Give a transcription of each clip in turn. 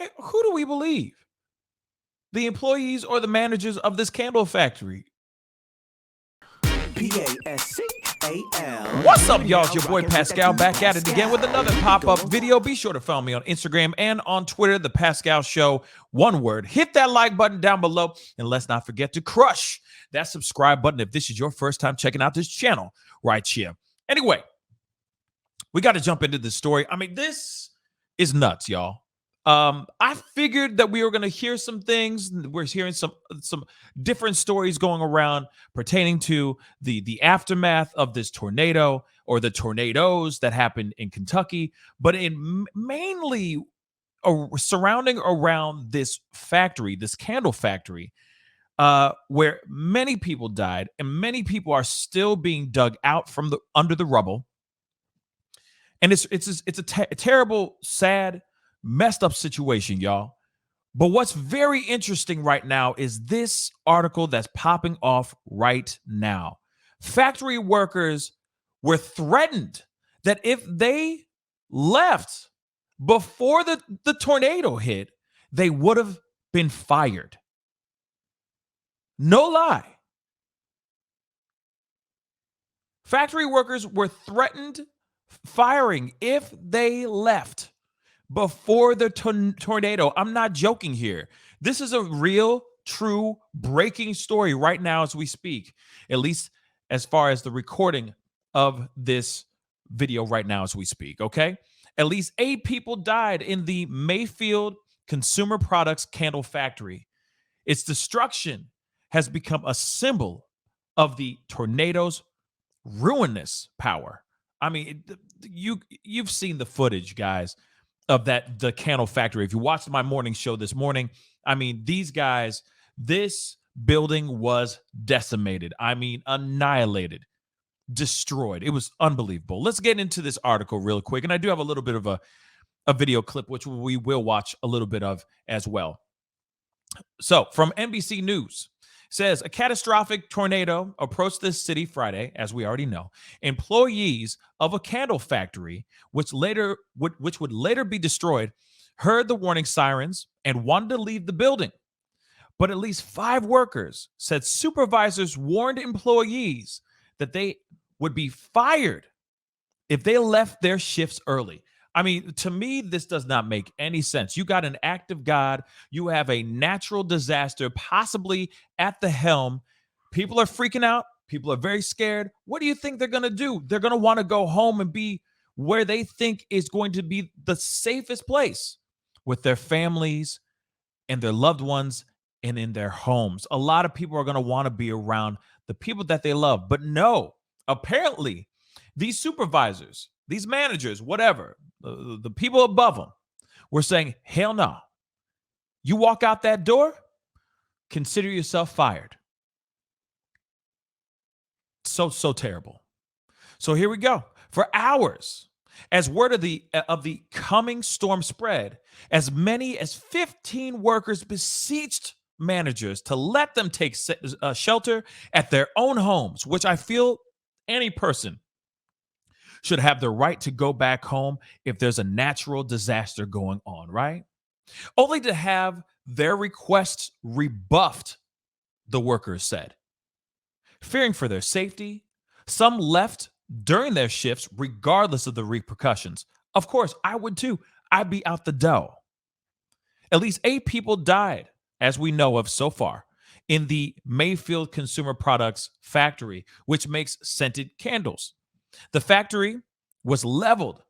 Hey, who do we believe? The employees or the managers of this candle factory? Pascal. What's up, y'all? It's your boy Pascal back at it again with another pop-up video. Be sure to follow me on Instagram and on Twitter, The Pascal Show. One word. Hit that like button down below. And let's not forget to crush that subscribe button if this is your first time checking out this channel right here. Anyway, we got to jump into this story. I mean, this is nuts, y'all. I figured that we were going to hear some things. We're hearing some different stories going around pertaining to the aftermath of this tornado or the tornadoes that happened in Kentucky, but mainly surrounding around this factory, this candle factory, where many people died and many people are still being dug out from under the rubble. And it's a terrible, sad, messed up situation, y'all. But what's very interesting right now is this article that's popping off right now. Factory workers were threatened that if they left before the tornado hit, they would have been fired. No lie. Factory workers were threatened firing if they left before the tornado. I'm not joking here. This is a real, true, breaking story right now as we speak, at least as far as the recording of this video right now as we speak, okay? At least 8 people died in the Mayfield Consumer Products candle factory. Its destruction has become a symbol of the tornado's ruinous power. I mean, you've seen the footage, guys, of the candle factory. If you watched my morning show this morning, I mean, these guys, this building was decimated. I mean, annihilated, destroyed. It was unbelievable. Let's get into this article real quick. And I do have a little bit of a video clip, which we will watch a little bit of as well. So from NBC News, says a catastrophic tornado approached this city Friday, as we already know. Employees of a candle factory, which would later be destroyed, heard the warning sirens and wanted to leave the building. But at least 5 workers said supervisors warned employees that they would be fired if they left their shifts early. I mean, to me, this does not make any sense. You got an act of God. You have a natural disaster possibly at the helm. People are freaking out. People are very scared. What do you think they're going to do? They're going to want to go home and be where they think is going to be the safest place with their families and their loved ones and in their homes. A lot of people are going to want to be around the people that they love. But no, apparently, these supervisors, these managers, whatever, the people above them were saying, hell no. You walk out that door, consider yourself fired. So terrible. So here we go. For hours, as word of the coming storm spread, as many as 15 workers beseeched managers to let them take shelter at their own homes, which I feel any person should have the right to go back home if there's a natural disaster going on, right? Only to have their requests rebuffed, the workers said. Fearing for their safety, some left during their shifts regardless of the repercussions. Of course, I would too. I'd be out the door. At least 8 people died, as we know of so far, in the Mayfield Consumer Products factory, which makes scented candles. The factory was leveled,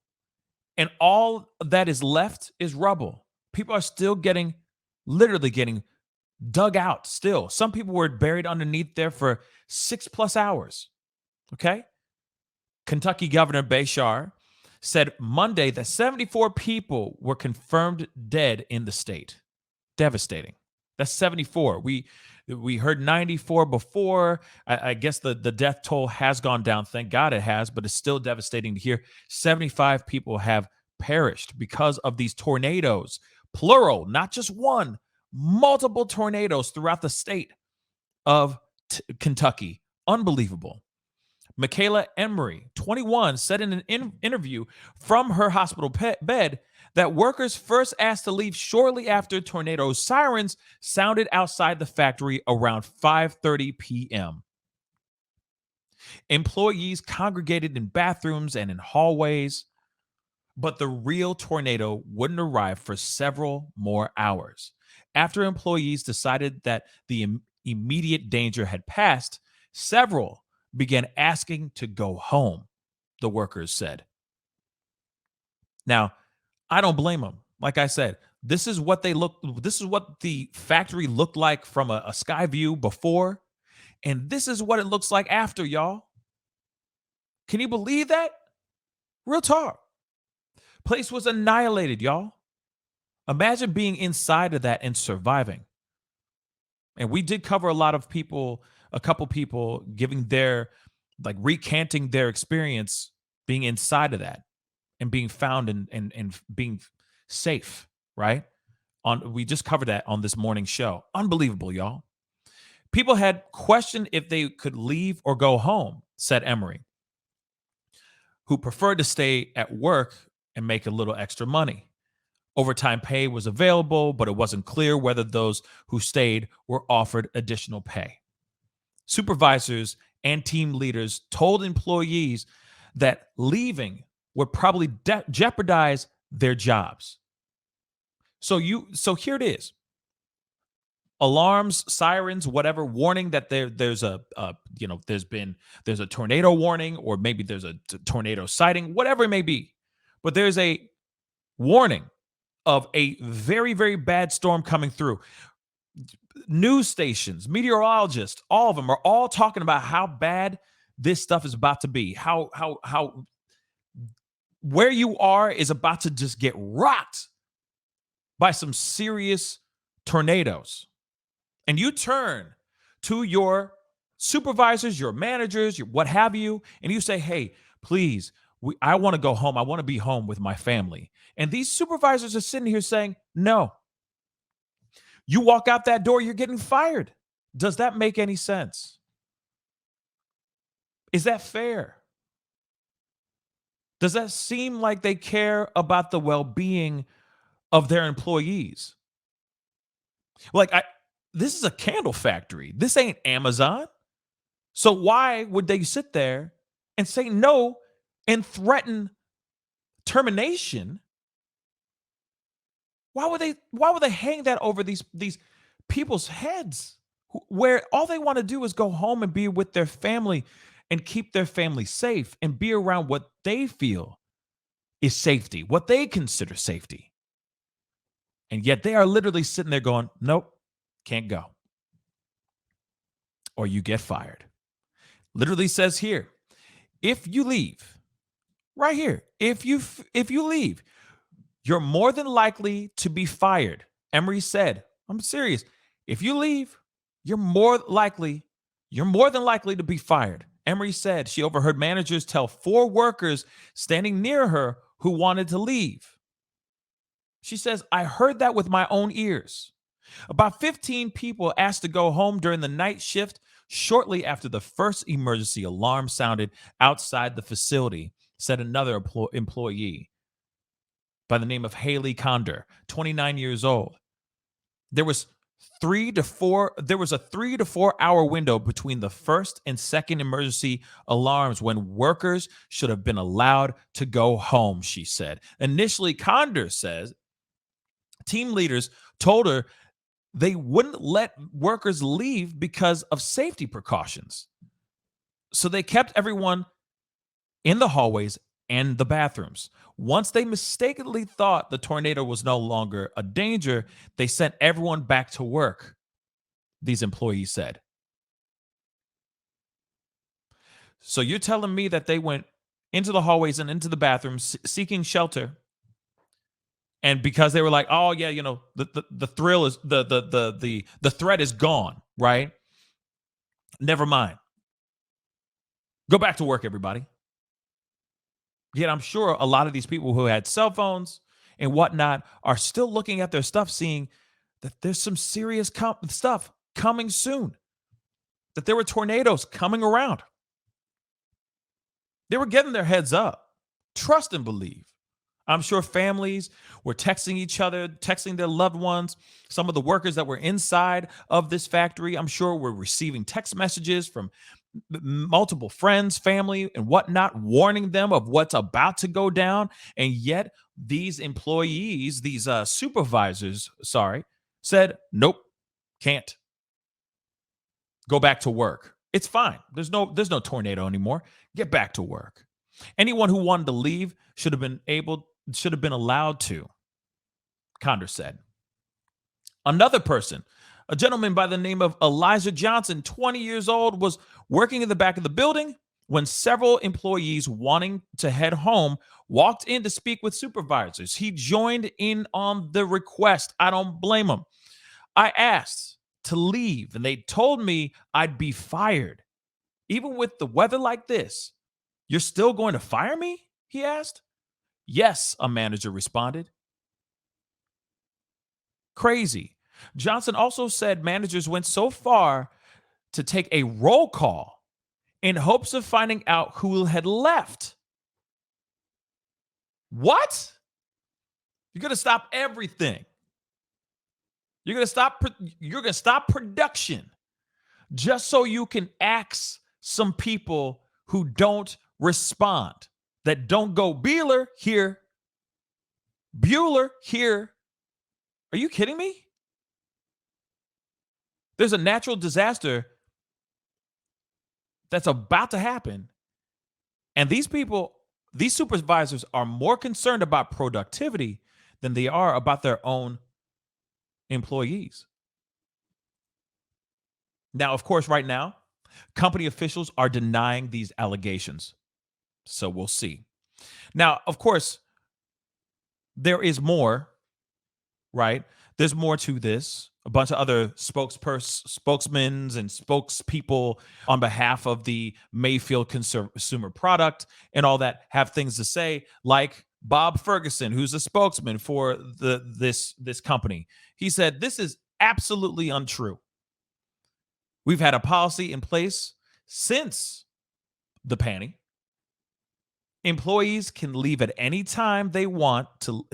and all that is left is rubble. People are still literally getting dug out still. Some people were buried underneath there for 6+ hours, okay? Kentucky Governor Bashar said Monday that 74 people were confirmed dead in the state. Devastating. That's 74. We heard 94 before. I guess the death toll has gone down. Thank God it has, but it's still devastating to hear 75 people have perished because of these tornadoes. Plural, not just one, multiple tornadoes throughout the state of Kentucky. Unbelievable. Michaela Emery, 21, said in an interview from her hospital bed that workers first asked to leave shortly after tornado sirens sounded outside the factory around 5:30 p.m. Employees congregated in bathrooms and in hallways, but the real tornado wouldn't arrive for several more hours. After employees decided that the immediate danger had passed, several began asking to go home, the workers said. Now, I don't blame them. Like I said, this is what the factory looked like from a sky view before, and this is what it looks like after, y'all. Can you believe that? Real talk. Place was annihilated, y'all. Imagine being inside of that and surviving. And we did cover a lot of people, a couple people giving their, like, recanting their experience being inside of that and being found and being safe, right? We just covered that on this morning show. Unbelievable, y'all. People had questioned if they could leave or go home, said Emery, who preferred to stay at work and make a little extra money. Overtime pay was available, but it wasn't clear whether those who stayed were offered additional pay. Supervisors and team leaders told employees that leaving would probably jeopardize their jobs. So here it is. Alarms, sirens, whatever, warning that there's a tornado warning, or maybe there's a tornado sighting, whatever it may be. But there's a warning of a very, very bad storm coming through. News stations, meteorologists, all of them are all talking about how bad this stuff is about to be. How where you are is about to just get rocked by some serious tornadoes. And you turn to your supervisors, your managers, your what have you, and you say, hey, please, I want to go home. I want to be home with my family. And these supervisors are sitting here saying, no. You walk out that door, you're getting fired. Does that make any sense? Is that fair? Does that seem like they care about the well-being of their employees? Like, this is a candle factory. This ain't Amazon. So why would they sit there and say no and threaten termination? Why would they hang that over these people's heads, where all they want to do is go home and be with their family and keep their family safe and be around what they feel is safety, what they consider safety. And yet they are literally sitting there going, nope, can't go. Or you get fired. Literally says here, if you leave, right here, if you leave, you're more than likely to be fired. Emery said, I'm serious. If you leave, you're more than likely to be fired. Emery said she overheard managers tell 4 workers standing near her who wanted to leave. She says, I heard that with my own ears. About 15 people asked to go home during the night shift shortly after the first emergency alarm sounded outside the facility, said another employee by the name of Haley Condor, 29 years old. There was a 3 to 4 hour window between the first and second emergency alarms when workers should have been allowed to go home, she said. Initially, Condor says team leaders told her they wouldn't let workers leave because of safety precautions. So they kept everyone in the hallways and the bathrooms. Once they mistakenly thought the tornado was no longer a danger, they sent everyone back to work, these employees said. So you're telling me that they went into the hallways and into the bathrooms seeking shelter, and because they were like, oh yeah, the thrill is the threat is gone, right? Never mind. Go back to work, everybody. Yet I'm sure a lot of these people who had cell phones and whatnot are still looking at their stuff, seeing that there's some serious stuff coming soon, that there were tornadoes coming around. They were getting their heads up. Trust and believe. I'm sure families were texting each other, texting their loved ones. Some of the workers that were inside of this factory, I'm sure, were receiving text messages from multiple friends, family, and whatnot, warning them of what's about to go down. And yet, these employees, these supervisors, sorry, said, nope, can't go back to work. It's fine. There's no tornado anymore. Get back to work. Anyone who wanted to leave should have been allowed to, Condor said. Another person, a gentleman by the name of Elijah Johnson, 20 years old, was working in the back of the building when several employees wanting to head home walked in to speak with supervisors. He joined in on the request. I don't blame him. I asked to leave, and they told me I'd be fired. Even with the weather like this, you're still going to fire me? He asked. Yes, a manager responded. Crazy. Johnson also said managers went so far to take a roll call in hopes of finding out who had left. What? You're going to stop everything. You're going to stop production just so you can ax some people who don't respond, that don't go Bueller here. Are you kidding me? There's a natural disaster that's about to happen. And these supervisors are more concerned about productivity than they are about their own employees. Now, of course, right now, company officials are denying these allegations. So we'll see. Now, of course, there is more, right? There's more to this. A bunch of other spokesmen and spokespeople on behalf of the Mayfield Consumer Product and all that have things to say, like Bob Ferguson, who's a spokesman for this company. He said, this is absolutely untrue. We've had a policy in place since the panning. Employees can leave at any time they want to.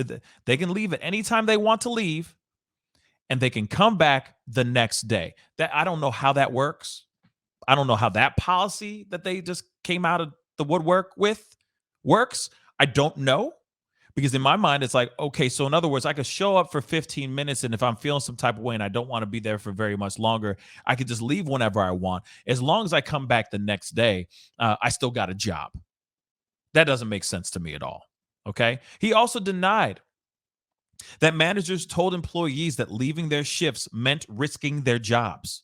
They can leave at any time they want to leave, and they can come back the next day. That I don't know how that works. I don't know how that policy that they just came out of the woodwork with works. I don't know, because in my mind it's like, okay, so in other words, I could show up for 15 minutes, and if I'm feeling some type of way and I don't want to be there for very much longer, I could just leave whenever I want. As long as I come back the next day, I still got a job. That doesn't make sense to me at all. Okay. He also denied that managers told employees that leaving their shifts meant risking their jobs.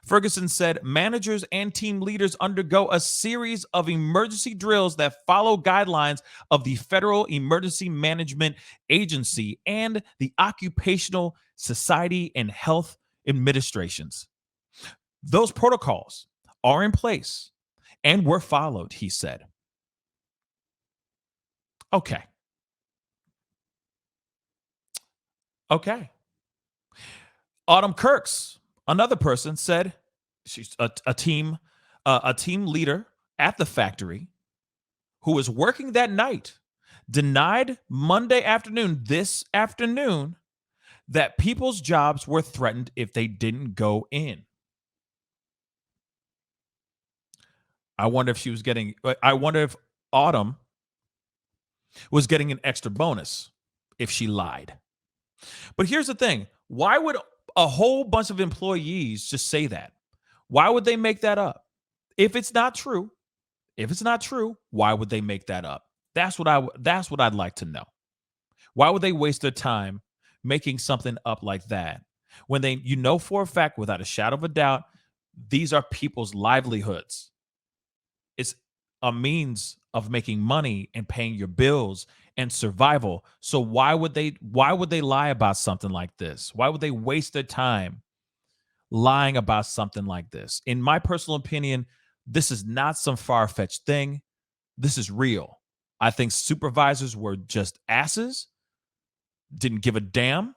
Ferguson said managers and team leaders undergo a series of emergency drills that follow guidelines of the Federal Emergency Management Agency and the Occupational Society and Health Administrations. Those protocols are in place and were followed, he said. Okay. Autumn Kirks, another person, said she's a team leader at the factory who was working that night, denied Monday afternoon, this afternoon, that people's jobs were threatened if they didn't go in. I wonder if Autumn was getting an extra bonus if she lied. But here's the thing. Why would a whole bunch of employees just say that? Why would they make that up? If it's not true, why would they make that up? That's what I'd like to know. Why would they waste their time making something up like that when they, for a fact, without a shadow of a doubt, these are people's livelihoods. It's a means of making money and paying your bills and survival. So why would they lie about something like this? Why would they waste their time lying about something like this? In my personal opinion, this is not some far-fetched thing. This is real. I think supervisors were just asses, didn't give a damn,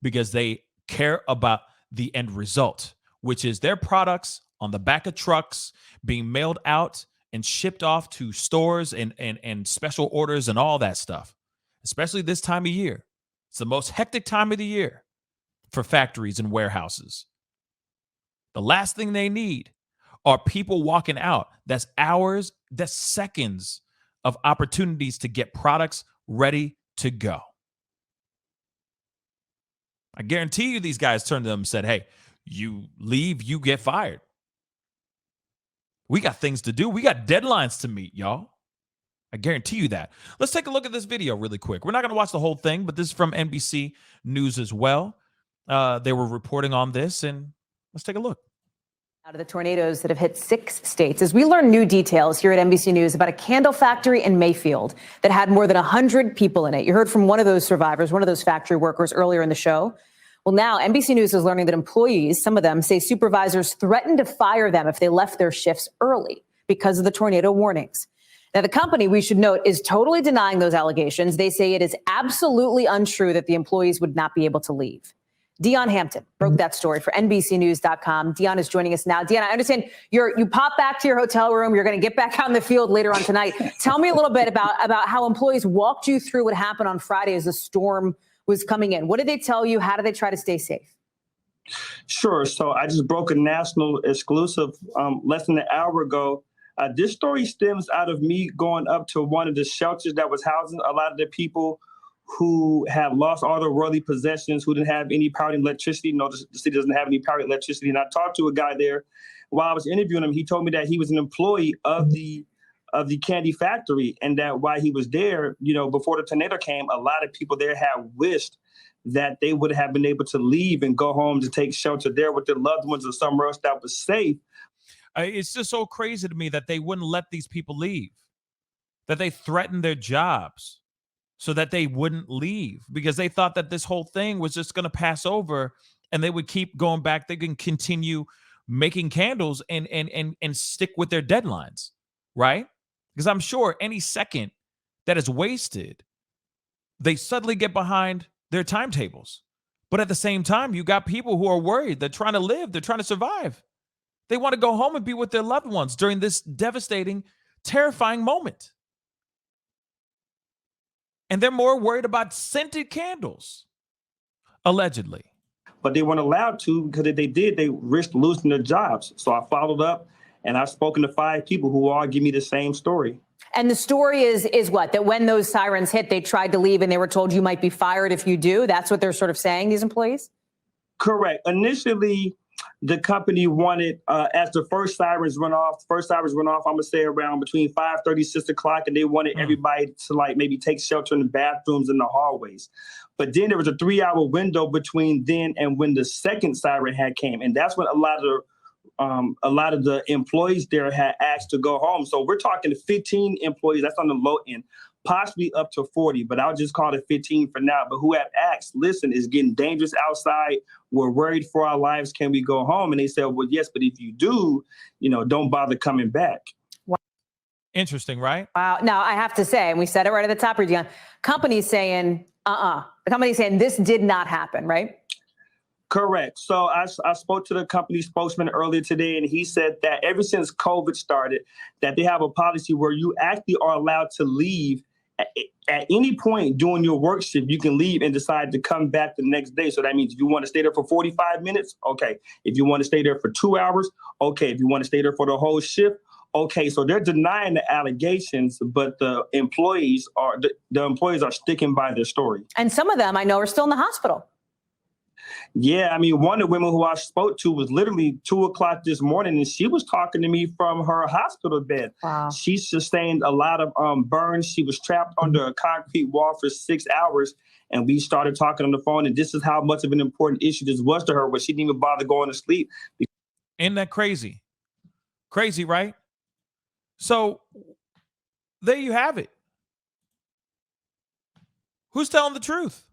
because they care about the end result, which is their products on the back of trucks being mailed out and shipped off to stores and special orders and all that stuff. especially this time of year. It's the most hectic time of the year for factories and warehouses. The last thing they need are people walking out. That's hours, that's seconds of opportunities to get products ready to go. I guarantee you these guys turned to them and said, hey, you leave, you get fired. We got things to do. We got deadlines to meet, y'all. I guarantee you that. Let's take a look at this video really quick. We're not going to watch the whole thing, but this is from NBC News as well. They were reporting on this, and let's take a look. Out of the tornadoes that have hit 6 states, as we learn new details here at NBC News about a candle factory in Mayfield that had more than 100 people in it. You heard from one of those survivors, one of those factory workers earlier in the show. Well, now NBC News is learning that employees, some of them, say supervisors threatened to fire them if they left their shifts early because of the tornado warnings. Now, the company, we should note, is totally denying those allegations. They say it is absolutely untrue that the employees would not be able to leave. Dion Hampton broke that story for NBCnews.com. Dion is joining us now. Dion, I understand you pop back to your hotel room. You're going to get back out in the field later on tonight. Tell me a little bit about how employees walked you through what happened on Friday as the storm was coming in. What did they tell you? How did they try to stay safe? Sure. So I just broke a national exclusive less than an hour ago. This story stems out of me going up to one of the shelters that was housing a lot of the people who have lost all their worldly possessions, who didn't have any power and electricity. No, the city doesn't have any power and electricity. And I talked to a guy there while I was interviewing him. He told me that he was an employee of the candy factory, and that while he was there, before the tornado came, a lot of people there had wished that they would have been able to leave and go home to take shelter there with their loved ones or somewhere else that was safe. It's just so crazy to me that they wouldn't let these people leave, that they threatened their jobs so that they wouldn't leave because they thought that this whole thing was just going to pass over and they would keep going back. They can continue making candles and stick with their deadlines, right? Because I'm sure any second that is wasted, they suddenly get behind their timetables. But at the same time, you got people who are worried. They're trying to live. They're trying to survive. They want to go home and be with their loved ones during this devastating, terrifying moment. And they're more worried about scented candles, allegedly. But they weren't allowed to because if they did, they risked losing their jobs. So I followed up and I've spoken to 5 people who all give me the same story. And the story is what? That when those sirens hit, they tried to leave and they were told you might be fired if you do? That's what they're sort of saying, these employees? Correct. Initially, the company wanted, as the first sirens went off, I'm going to say around between 5:30, 6 o'clock, and they wanted everybody to maybe take shelter in the bathrooms and the hallways. But then there was a 3-hour window between then and when the second siren had came. And that's when a lot of the employees there had asked to go home. So we're talking 15 employees. That's on the low end, possibly up to 40, but I'll just call it 15 for now. But who have asked, listen, it's getting dangerous outside. We're worried for our lives. Can we go home? And they said, well, yes, but if you do, don't bother coming back. Wow. Interesting, right? Wow. Now, I have to say, and we said it right at the top, Dion, company's saying, the company's saying this did not happen, right? Correct. So I spoke to the company spokesman earlier today, and he said that ever since COVID started, that they have a policy where you actually are allowed to leave at any point during your work shift. You can leave and decide to come back the next day. So that means if you want to stay there for 45 minutes, okay. If you want to stay there for 2 hours, okay. If you want to stay there for the whole shift, okay. So they're denying the allegations, but the employees are sticking by their story. And some of them I know are still in the hospital. Yeah, I mean, one of the women who I spoke to was literally 2 o'clock this morning, and she was talking to me from her hospital bed. Wow. She sustained a lot of burns. She was trapped under a concrete wall for 6 hours, and we started talking on the phone, and this is how much of an important issue this was to her, where she didn't even bother going to sleep. Isn't that crazy? Crazy, right? So there you have it. Who's telling the truth?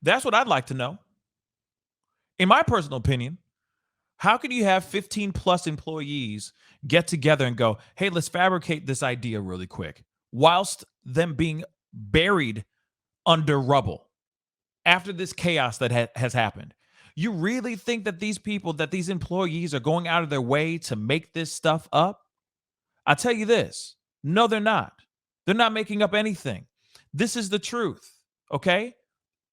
That's what I'd like to know. In my personal opinion, how can you have 15 plus employees get together and go, hey, let's fabricate this idea really quick, whilst them being buried under rubble after this chaos that has happened? You really think that these people, that these employees are going out of their way to make this stuff up? I'll tell you this. No, they're not. They're not making up anything. This is the truth. Okay.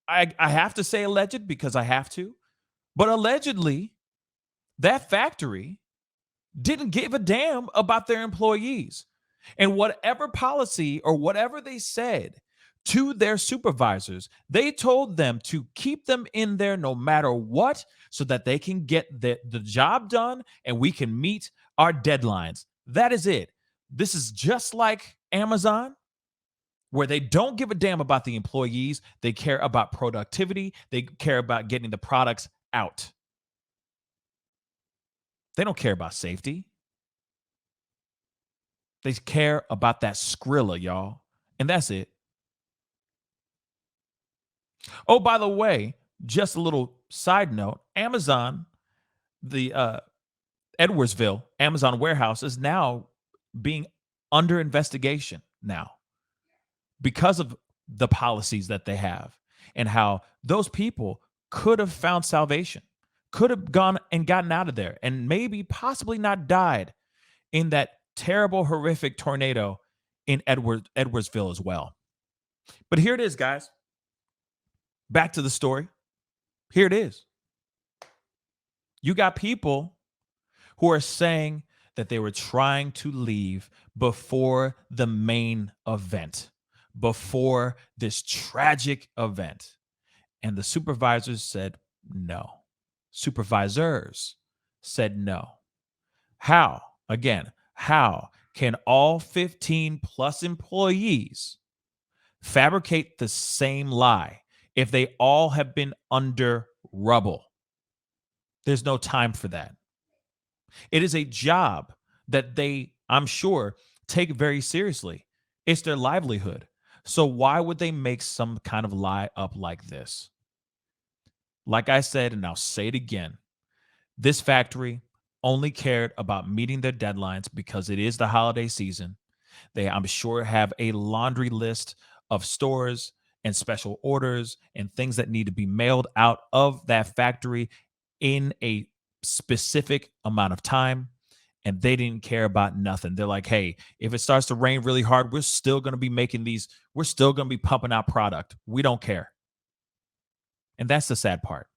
I have to say alleged because I have to, but allegedly that factory didn't give a damn about their employees. And whatever policy or whatever they said to their supervisors, they told them to keep them in there no matter what so that they can get the job done and we can meet our deadlines. That is it. This is just like Amazon, where they don't give a damn about the employees. They care about productivity. They care about getting the products out. They don't care about safety. They care about that Skrilla, y'all. And that's it. Oh, by the way, just a little side note, Amazon, the Edwardsville Amazon warehouse is now being under investigation now because of the policies that they have and how those people could have found salvation, could have gone and gotten out of there and maybe possibly not died in that terrible, horrific tornado in Edwardsville as well. But here it is, guys. Back to the story. Here it is. You got people who are saying that they were trying to leave before the main event, before this tragic event. And the supervisors said no. Supervisors said no. How? Again, how can all 15 plus employees fabricate the same lie if they all have been under rubble? There's no time for that. It is a job that they, I'm sure, take very seriously. It's their livelihood. So why would they make some kind of lie up like this? Like I said, and I'll say it again, this factory only cared about meeting their deadlines because it is the holiday season. They, I'm sure, have a laundry list of stores and special orders and things that need to be mailed out of that factory in a specific amount of time. And they didn't care about nothing. They're like, hey, if it starts to rain really hard, we're still going to be making these. We're still going to be pumping out product. We don't care. And that's the sad part.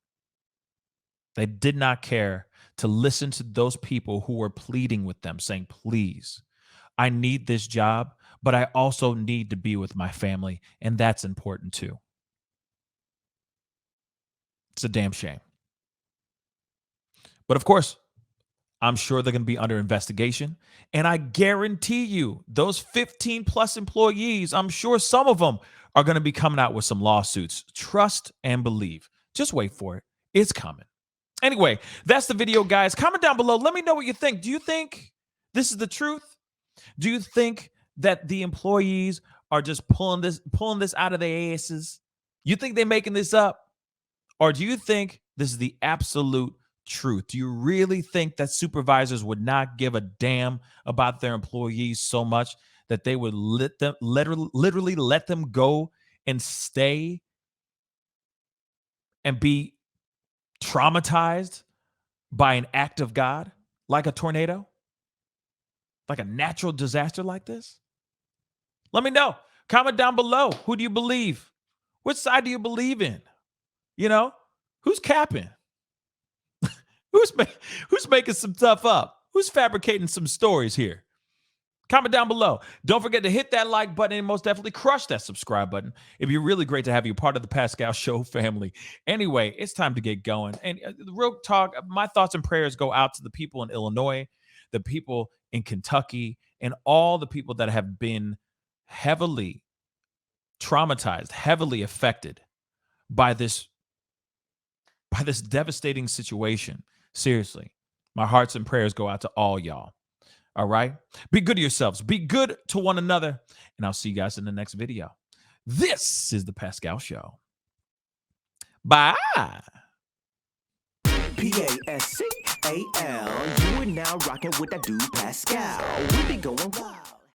They did not care to listen to those people who were pleading with them, saying, please, I need this job, but I also need to be with my family. And that's important too. It's a damn shame. But of course, I'm sure they're going to be under investigation. And I guarantee you, those 15 plus employees, I'm sure some of them are going to be coming out with some lawsuits. Trust and believe. Just wait for it. It's coming. Anyway, that's the video, guys. Comment down below. Let me know what you think. Do you think this is the truth? Do you think that the employees are just pulling this out of their asses? You think they're making this up? Or do you think this is the absolute truth? Do you really think that supervisors would not give a damn about their employees so much that they would literally let them go and stay and be traumatized by an act of God like a tornado, like a natural disaster like this? Let me know. Comment down below. Who do you believe? Which side do you believe in? You know, who's capping? Who's making some stuff up? Who's fabricating some stories here? Comment down below. Don't forget to hit that like button and most definitely crush that subscribe button. It'd be really great to have you part of the Pascal Show family. Anyway, it's time to get going. And real talk, my thoughts and prayers go out to the people in Illinois, the people in Kentucky, and all the people that have been heavily traumatized, heavily affected by this devastating situation. Seriously, my hearts and prayers go out to all y'all. All right. Be good to yourselves. Be good to one another. And I'll see you guys in the next video. This is the Pascal Show. Bye. Pascal. You are now rocking with that dude Pascal. We be going wild.